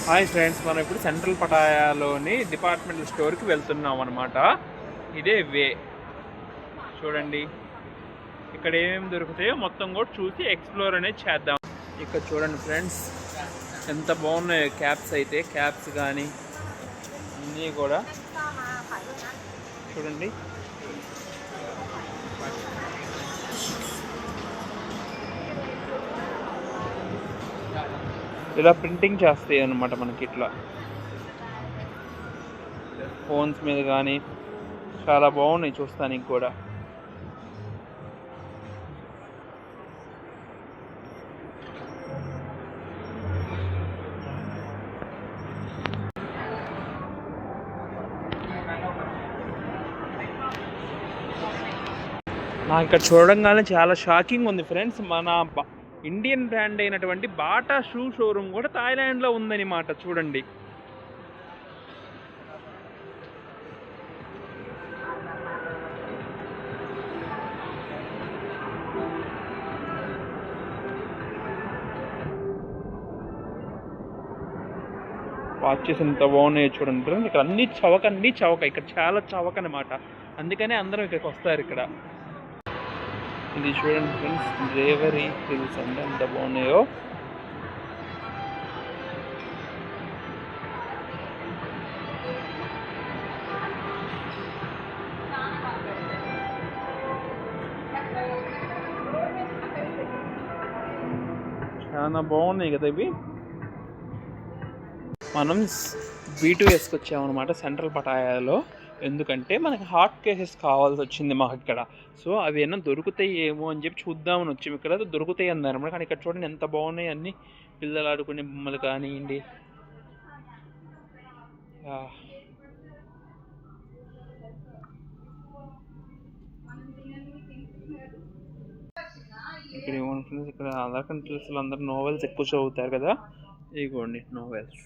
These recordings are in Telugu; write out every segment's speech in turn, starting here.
హాయ్ ఫ్రెండ్స్, మనం ఇప్పుడు సెంట్రల్ పటాయాలోని డిపార్ట్మెంటల్ స్టోర్కి వెళ్తున్నాం అనమాట. ఇదే వే చూడండి, ఇక్కడ ఏమేమి దొరుకుతాయో మొత్తం కూడా చూసి ఎక్స్ప్లోర్ అనేది చేద్దాం. ఇక్కడ చూడండి ఫ్రెండ్స్, ఎంత బాగున్నాయో క్యాప్స్. అయితే క్యాప్స్ కానీ అన్నీ కూడా చూడండి. ఇలా ప్రింటింగ్ చేస్తాయి అన్నమాట మనకి. ఇట్లా ఫోన్స్ మీద కానీ చాలా బాగున్నాయి చూస్తానికి కూడా. నాకు ఇక్కడ చూడంగానే చాలా షాకింగ్ ఉంది ఫ్రెండ్స్. మన ఇండియన్ బ్రాండ్ అయినటువంటి బాటా షూ షోరూమ్ కూడా థాయిలాండ్లో ఉందన్నమాట. చూడండి, వాచెస్ ఎంత బాగున్నాయో చూడండి ఫ్రెండ్స్. ఇక్కడ అన్ని చవక, ఇక్కడ చాలా చవక అనమాట. అందుకనే అందరం ఇక్కడికి వస్తారు. ఇక్కడ ఇది చూడండి ఫ్రెండ్స్, డ్రైవరీ హిల్స్ అంటే ఎంత బాగున్నాయో. చాలా బాగున్నాయి కదా ఇవి. మనం B2Sకి వచ్చామన్నమాట సెంట్రల్ పటాయాలో. ఎందుకంటే మనకి హాట్ కేసెస్ కావాల్సి వచ్చింది మాకు ఇక్కడ. సో అవి ఏమన్నా దొరుకుతాయి ఏమో అని చెప్పి చూద్దామని వచ్చాము. ఇక్కడ దొరుకుతాయి అన్నారన్నమాట. కానీ ఇక్కడ చూడండి ఎంత బాగున్నాయి అన్ని. పిల్లలు ఆడుకునే బొమ్మలు కానివ్వండి. ఇక్కడ ఏమంటుంది, ఇక్కడ అదర్ కంట్రీస్లో అందరూ నోవెల్స్ ఎక్కువ చదువుతారు కదా. ఇదిగోండి నోవెల్స్.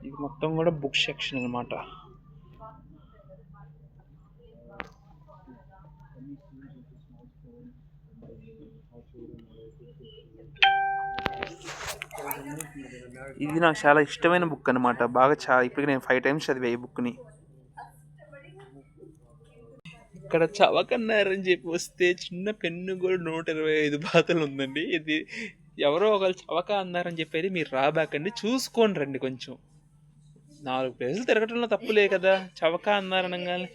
ఇది మొత్తం కూడా బుక్ సెక్షన్ అనమాట. ఇది నాకు చాలా ఇష్టమైన బుక్ అనమాట. బాగా ఇప్పటికి నేను 5 times చదివా ఈ బుక్ని. ఇక్కడ చవకన్నారని చెప్పి వస్తే చిన్న పెన్ను కూడా 125 బాధలు ఉందండి. ఇది ఎవరో ఒకళ్ళు చవక అన్నారని చెప్పేది మీరు రాబాకండి, చూసుకొని రండి. కొంచెం 4 ప్లేసులు తిరగటంలో తప్పులే కదా. చవక అన్నారనగానే